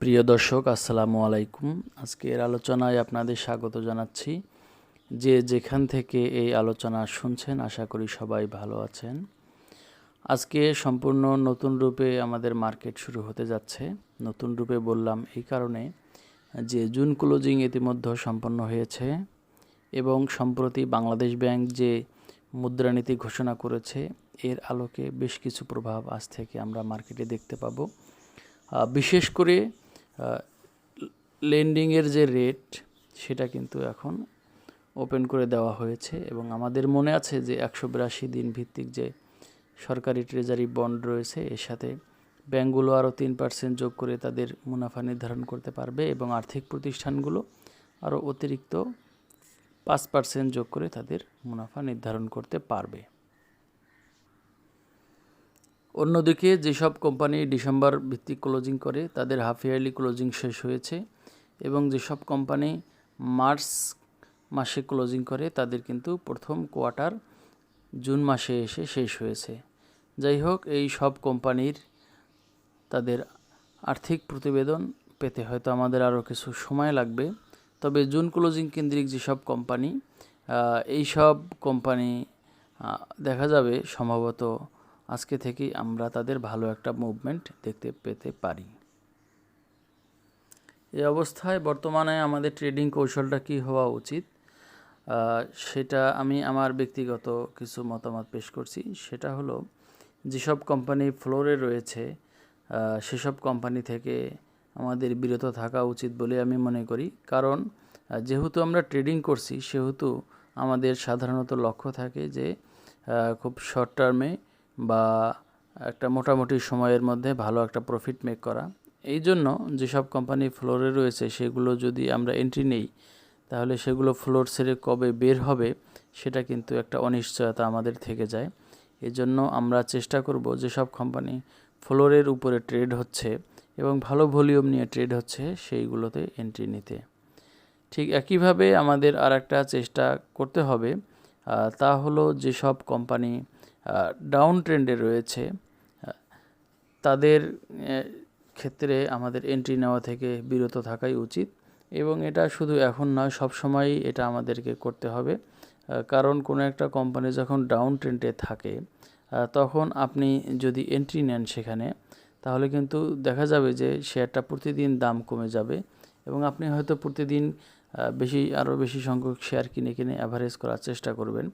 প্রিয় দর্শক আসসালামু আলাইকুম। আজকের আলোচনায় আপনাদের স্বাগত জানাচ্ছি। যে যেখান থেকে এই আলোচনা শুনছেন আশা করি সবাই ভালো আছেন। আজকে সম্পূর্ণ নতুন রূপে আমাদের মার্কেট শুরু হতে যাচ্ছে। নতুন রূপে বললাম এই কারণে যে জুন ক্লোজিং ইতিমধ্যে সম্পন্ন হয়েছে এবং সম্প্রতি বাংলাদেশ ব্যাংক যে মুদ্রানীতি ঘোষণা করেছে এর আলোকে বেশ কিছু প্রভাব আজ থেকে আমরা মার্কেটে দেখতে পাবো। বিশেষ করে লেন্ডিংয়ের যে রেট সেটা কিন্তু এখন ওপেন করে দেওয়া হয়েছে এবং আমাদের মনে আছে যে 182 দিন ভিত্তিক যে সরকারি ট্রেজারি বন্ড রয়েছে এর সাথে ব্যাংকগুলো আরও 3% যোগ করে তাদের মুনাফা নির্ধারণ করতে পারবে এবং আর্থিক প্রতিষ্ঠানগুলো আরও অতিরিক্ত 5% যোগ করে তাদের মুনাফা নির্ধারণ করতে পারবে। অন্যদিকে যেসব কোম্পানি ডিসেম্বর ভিত্তিক ক্লোজিং করে তাদের হাফ ইয়ারলি ক্লোজিং শেষ হয়েছে এবং যেসব কোম্পানি মার্চ মাসে ক্লোজিং করে তাদের কিন্তু প্রথম কোয়ার্টার জুন মাসে এসে শেষ হয়েছে। যাই হোক, এই সব কোম্পানির তাদের আর্থিক প্রতিবেদন পেতে হয়তো আমাদের আরও কিছু সময় লাগবে। তবে জুন ক্লোজিং কেন্দ্রিক যেসব কোম্পানি এই সব কোম্পানি দেখা যাবে সম্ভবত আজকে থেকেই আমরা তাদের ভালো একটা মুভমেন্ট দেখতে পেতে পারি। এই অবস্থায় বর্তমানে আমাদের ট্রেডিং কৌশলটা কী হওয়া উচিত সেটা আমি আমার ব্যক্তিগত কিছু মতামত পেশ করছি। সেটা হলো যেসব কোম্পানি ফ্লোরে রয়েছে সেসব কোম্পানি থেকে আমাদের বিরত থাকা উচিত বলে আমি মনে করি। কারণ যেহেতু আমরা ট্রেডিং করছি সেহেতু আমাদের সাধারণত লক্ষ্য থাকে যে খুব শর্ট টার্মে বা একটা মোটামুটি সময়ের মধ্যে ভালো একটা প্রফিট মেক করা। এই জন্য যেসব কোম্পানি ফ্লোরে রয়েছে সেগুলো যদি আমরা এন্ট্রি নেই তাহলে সেগুলো ফ্লোর ছেড়ে কবে বের হবে সেটা কিন্তু একটা অনিশ্চয়তা আমাদের থেকে যায়। এজন্য আমরা চেষ্টা করব যেসব কোম্পানি ফ্লোরের উপরে ট্রেড হচ্ছে এবং ভালো ভলিউম নিয়ে ট্রেড হচ্ছে সেইগুলোতে এন্ট্রি নিতে। ঠিক একইভাবে আমাদের আর একটা চেষ্টা করতে হবে, তা হলো যেসব কোম্পানি ডাউন ট্রেন্ডে রয়েছে তাদের ক্ষেত্রে আমাদের এন্ট্রি নেওয়া থেকে বিরত থাকাই উচিত এবং এটা শুধু এখন নয়, সব সময়ই এটা আমাদেরকে করতে হবে। কারণ কোনো একটা কোম্পানি যখন ডাউন ট্রেন্ডে থাকে তখন আপনি যদি এন্ট্রি নেন সেখানে তাহলে কিন্তু দেখা যাবে যে শেয়ারটা প্রতিদিন দাম কমে যাবে এবং আপনি হয়তো প্রতিদিন আরও বেশি সংখ্যক শেয়ার কিনে অ্যাভারেজ করার চেষ্টা করবেন।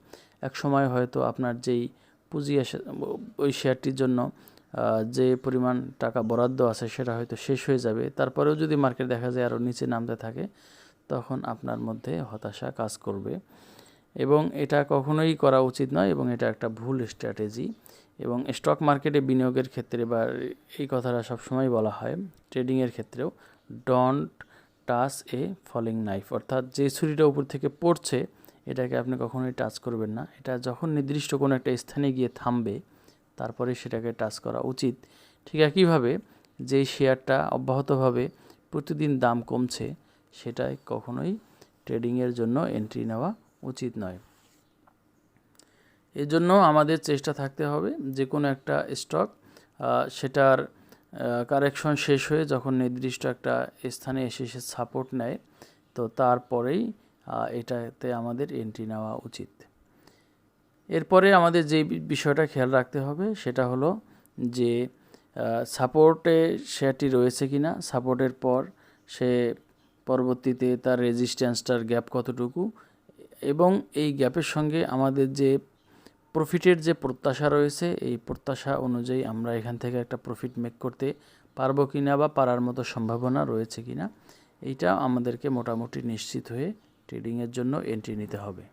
এক সময় হয়তো আপনার যেই পুঁজি আসে ওই শেয়ারটির জন্য যে পরিমাণ টাকা বরাদ্দ আছে সেটা হয়তো শেষ হয়ে যাবে। তারপরেও যদি মার্কেট দেখা যায় আরও নিচে নামতে থাকে তখন আপনার মধ্যে হতাশা কাজ করবে এবং এটা কখনোই করা উচিত নয় এবং এটা একটা ভুল স্ট্র্যাটেজি। এবং স্টক মার্কেটে বিনিয়োগের ক্ষেত্রে বা এই কথাটা সবসময় বলা হয় ট্রেডিংয়ের ক্ষেত্রেও, don't touch a falling knife, অর্থাৎ যে ছুরিটা উপর থেকে পড়ছে এটাকে আপনি কখনোই টাচ করবেন না। এটা যখন নির্দিষ্ট কোনো একটা স্থানে গিয়ে থামবে তারপরে সেটাকে টাচ করা উচিত। ঠিক একইভাবে যেই শেয়ারটা অব্যাহতভাবে প্রতিদিন দাম কমছে সেটাই কখনোই ট্রেডিংয়ের জন্য এন্ট্রি নেওয়া উচিত নয়। এজন্য আমাদের চেষ্টা থাকতে হবে যে কোনো একটা স্টক সেটার কারেকশন শেষ হয়ে যখন নির্দিষ্ট একটা স্থানে এসে সাপোর্ট নেয় তো তারপরেই এটাতে আমাদের এন্ট্রি নেওয়া উচিত। এরপরে আমাদের যে বিষয়টা খেয়াল রাখতে হবে সেটা হলো যে সাপোর্টে শেয়ারটি রয়েছে কিনা, সাপোর্টের পর সে পরবর্তীতে তার রেজিস্ট্যান্সটার গ্যাপ কতটুকু এবং এই গ্যাপের সঙ্গে আমাদের যে প্রফিটের যে প্রত্যাশা রয়েছে এই প্রত্যাশা অনুযায়ী আমরা এখান থেকে একটা প্রফিট মেক করতে পারবো কিনা বা পারার মতো সম্ভাবনা রয়েছে কিনা এইটা আমাদেরকে মোটামুটি নিশ্চিত হয়ে ট্রেডিংয়ের জন্য এন্ট্রি নিতে হবে।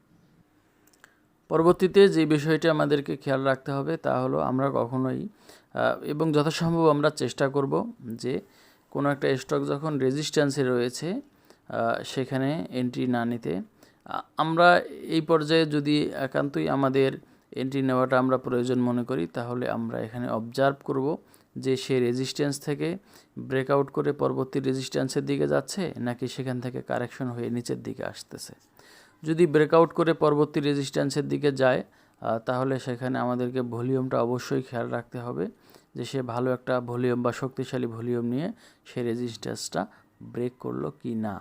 পরবর্তীতে যে বিষয়টি আমাদেরকে খেয়াল রাখতে হবে তা হলো আমরা কখনোই এবং যথাসম্ভব আমরা চেষ্টা করব যে কোনো একটা স্টক যখন রেজিস্ট্যান্সে রয়েছে সেখানে এন্ট্রি না নিতে। আমরা এই পর্যায়ে যদি একান্তই আমাদের এন্ট্রি নেওয়াটা আমরা প্রয়োজন মনে করি তাহলে আমরা এখানে অবজার্ভ করব যে সে রেজিস্ট্যান্স থেকে ব্রেকআউট করে পরবর্তী রেজিস্ট্যান্সের দিকে যাচ্ছে নাকি সেখান থেকে কারেকশন হয়ে নিচের দিকে আসতেছে। যদি ব্রেকআউট করে পরবর্তী রেজিস্ট্যান্সের দিকে যায় তাহলে সেখানে আমাদেরকে ভলিউমটা অবশ্যই খেয়াল রাখতে হবে যে সে ভালো একটা ভলিউম বা শক্তিশালী ভলিউম নিয়ে সে রেজিস্ট্যান্সটা ব্রেক করলো কি না।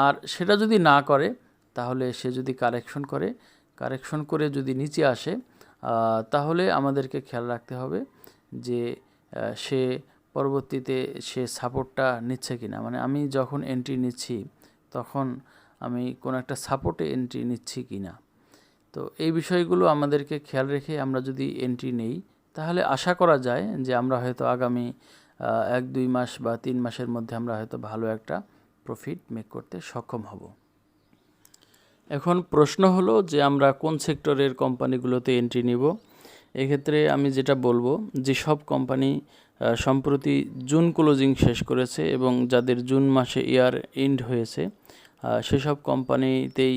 আর সেটা যদি না করে তাহলে সে যদি কারেকশন করে যদি নিচে আসে তাহলে আমাদেরকে খেয়াল রাখতে হবে যে সে পরবর্তীতে সে সাপোর্টটা নিচ্ছে কিনা। মানে আমি যখন এন্ট্রি নিচ্ছি তখন আমি কোনো একটা সাপোর্টে এন্ট্রি নিচ্ছি কিনা। তো এই বিষয়গুলো আমাদেরকে খেয়াল রেখে আমরা যদি এন্ট্রি নেই তাহলে আশা করা যায় যে আমরা হয়তো আগামী 1-2 মাস বা 3 মাসের মধ্যে আমরা হয়তো ভালো একটা প্রফিট মেক করতে সক্ষম হব। এখন প্রশ্ন হলো যে আমরা কোন সেক্টরের কোম্পানিগুলোতে এন্ট্রি নিব। এক্ষেত্রে আমি যেটা বলবো, যে সব কোম্পানি সম্প্রতি জুন ক্লোজিং শেষ করেছে এবং যাদের জুন মাসে ইয়ার এন্ড হয়েছে সেসব কোম্পানিতেই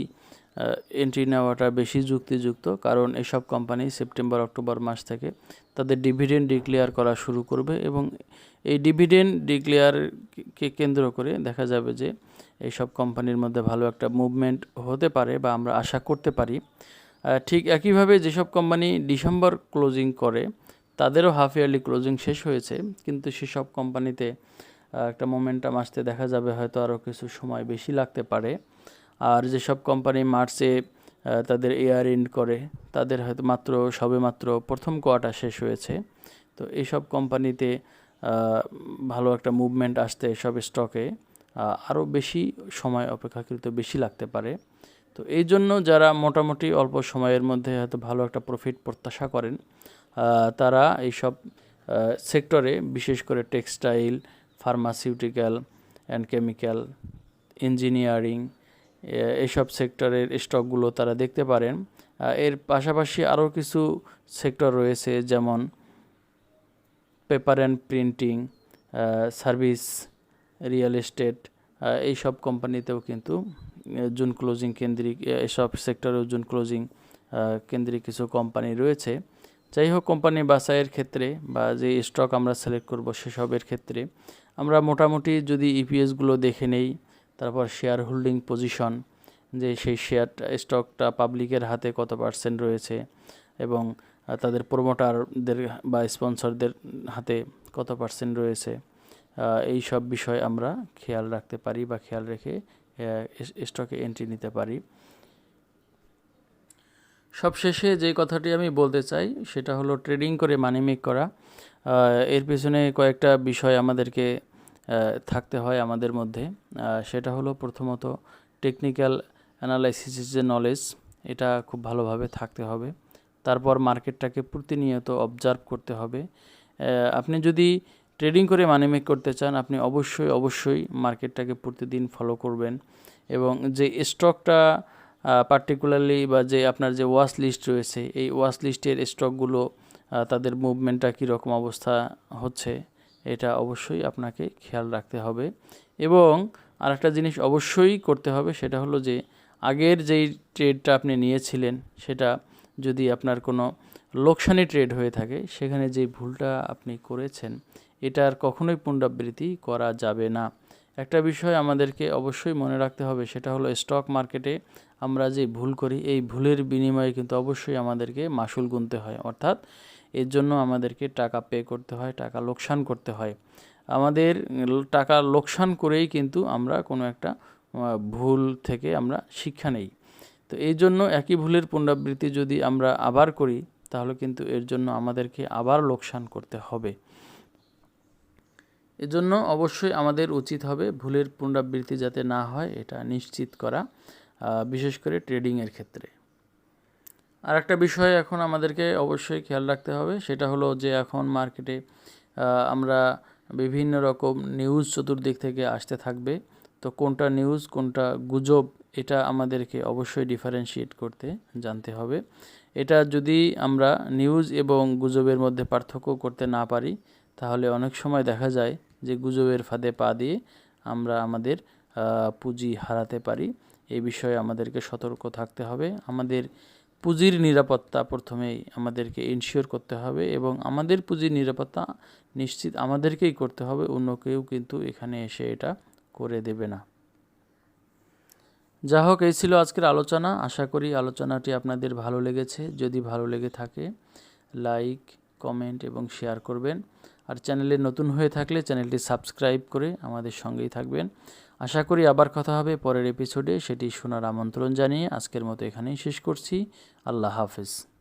এন্ট্রি নেওয়াটা বেশি যুক্তিযুক্ত। কারণ এসব কোম্পানি সেপ্টেম্বর অক্টোবর মাস থেকে তাদের ডিভিডেন্ড ডিক্লেয়ার করা শুরু করবে এবং এই ডিভিডেন্ড ডিক্লেয়ারকে কেন্দ্র করে দেখা যাবে যে এইসব কোম্পানির মধ্যে ভালো একটা মুভমেন্ট হতে পারে বা আমরা আশা করতে পারি। ঠিক একইভাবে যেসব কোম্পানি ডিসেম্বর ক্লোজিং করে তাদেরও হাফ ইয়ারলি ক্লোজিং শেষ হয়েছে, কিন্তু সেসব কোম্পানিতে একটা মোমেন্টাম আসতে দেখা যাবে হয়তো আরও কিছু সময় বেশি লাগতে পারে। আর যেসব কোম্পানি মার্চে তাদের ইয়ার এন্ড করে তাদের হয়তো সবেমাত্র প্রথম কোয়ার্টার শেষ হয়েছে। তো এইসব কোম্পানিতে ভালো একটা মুভমেন্ট আসতে এসব স্টকে আরও বেশি সময় অপেক্ষাকৃত বেশি লাগতে পারে। তো এই জন্য যারা মোটামুটি অল্প সময়ের মধ্যে হয়তো ভালো একটা প্রফিট প্রত্যাশা করেন তারা এইসব সেক্টরে, বিশেষ করে textile, pharmaceutical and chemical, engineering, এইসব সেক্টরের স্টকগুলো তারা দেখতে পারেন। এর পাশাপাশি আরও কিছু সেক্টর রয়েছে, যেমন paper and printing, service, real estate, এইসব কোম্পানিতেও কিন্তু জুন ক্লোজিং কেন্দ্রিক, এসব সেক্টরেও জুন ক্লোজিং কেন্দ্রিক কিছু কোম্পানি রয়েছে। যাই হোক, কোম্পানি বাছাইয়ের ক্ষেত্রে বা যে স্টক আমরা সিলেক্ট করব সেসবের ক্ষেত্রে আমরা মোটামুটি যদি ইপিএসগুলো দেখে নেই, তারপর শেয়ার হোল্ডিং পজিশন, যে সেই স্টকটা পাবলিকের হাতে কত পার্সেন্ট রয়েছে এবং তাদের প্রমোটারদের বা স্পন্সরদের হাতে কত পার্সেন্ট রয়েছে, এই সব বিষয় আমরা খেয়াল রাখতে পারি বা খেয়াল রেখে স্টকে এন্ট্রি নিতে পারি। সবশেষে যে কথাটি আমি বলতে চাই সেটা হলো ট্রেডিং করে মানি মেক করা। এর পেছনে কয়েকটা বিষয় আমাদেরকে থাকতে হয় আমাদের মধ্যে। সেটা হলো প্রথমত টেকনিক্যাল অ্যানালাইসিসের যে নলেজ, এটা খুব ভালোভাবে থাকতে হবে। তারপর মার্কেটটাকে প্রতিনিয়ত অবজার্ভ করতে হবে। আপনি যদি ট্রেডিং করে মানি মেক করতে চান আপনি অবশ্যই মার্কেটটাকে প্রতিদিন ফলো করবেন এবং যে স্টকটা পার্টিকুলারলি বা যে আপনার যে ওয়াচ লিস্ট রয়েছে এই ওয়াচ লিস্টের স্টকগুলো তাদের মুভমেন্টটা কীরকম অবস্থা হচ্ছে এটা অবশ্যই আপনাকে খেয়াল রাখতে হবে। এবং আরেকটা জিনিস অবশ্যই করতে হবে, সেটা হলো যে আগের যেই ট্রেডটা আপনি নিয়েছিলেন সেটা যদি আপনার কোনো লোকসানি ট্রেড হয়ে থাকে সেখানে যে ভুলটা আপনি করেছেন এটার কখনোই পুনরাবৃত্তি করা যাবে না। একটা বিষয় আমাদেরকে অবশ্যই মনে রাখতে হবে, সেটা হলো স্টক মার্কেটে আমরা যে ভুল করি এই ভুলের বিনিময়ে কিন্তু অবশ্যই আমাদেরকে মাসুল গুনতে হয়, অর্থাৎ এর জন্য আমাদেরকে টাকা পে করতে হয়, টাকা লোকসান করতে হয়। আমাদের টাকা লোকসান করেই কিন্তু আমরা কোনো একটা ভুল থেকে আমরা শিক্ষা নেই। তো এই জন্য একই ভুলের পুনরাবৃত্তি যদি আমরা আবার করি তাহলে কিন্তু এর জন্য আমাদেরকে আবার লোকসান করতে হবে। এজন্য অবশ্যই আমাদের উচিত হবে ভুলের পুনরাবৃত্তি যাতে না হয় এটা নিশ্চিত করা, বিশেষ করে ট্রেডিংয়ের ক্ষেত্রে। আর একটা বিষয় এখন আমাদেরকে অবশ্যই খেয়াল রাখতে হবে, সেটা হলো যে এখন মার্কেটে আমরা বিভিন্ন রকম নিউজ চতুর্দিক থেকে আসতে থাকবে। তো কোনটা নিউজ কোনটা গুজব এটা আমাদেরকে অবশ্যই ডিফারেন্সিয়েট করতে জানতে হবে। এটা যদি আমরা নিউজ এবং গুজবের মধ্যে পার্থক্য করতে না পারি তাহলে অনেক সময় দেখা যায় যে গুজবের ফাঁদে পা দিয়ে আমরা আমাদের পুঁজি হারাতে পারি। এই বিষয়ে আমাদেরকে সতর্ক থাকতে হবে। আমাদের পুঁজির নিরাপত্তা প্রথমেই আমাদেরকে ইনশিওর করতে হবে এবং আমাদের পুঁজির নিরাপত্তা নিশ্চিত আমাদেরকেই করতে হবে, অন্য কেউ কিন্তু এখানে এসে এটা করে দেবে না। যা হোক, এই ছিল আজকের আলোচনা। আশা করি আলোচনাটি আপনাদের ভালো লেগেছে। যদি ভালো লেগে থাকে লাইক, কমেন্ট এবং শেয়ার করবেন। আর চ্যানেলে নতুন হয়ে থাকলে চ্যানেলটি সাবস্ক্রাইব করে আমাদের সঙ্গেই থাকবেন। আশা করি আবার কথা হবে পরের এপিসোডে, সেটি শোনার আমন্ত্রণ জানিয়ে আজকের মতো এখানেই শেষ করছি। আল্লাহ হাফেজ।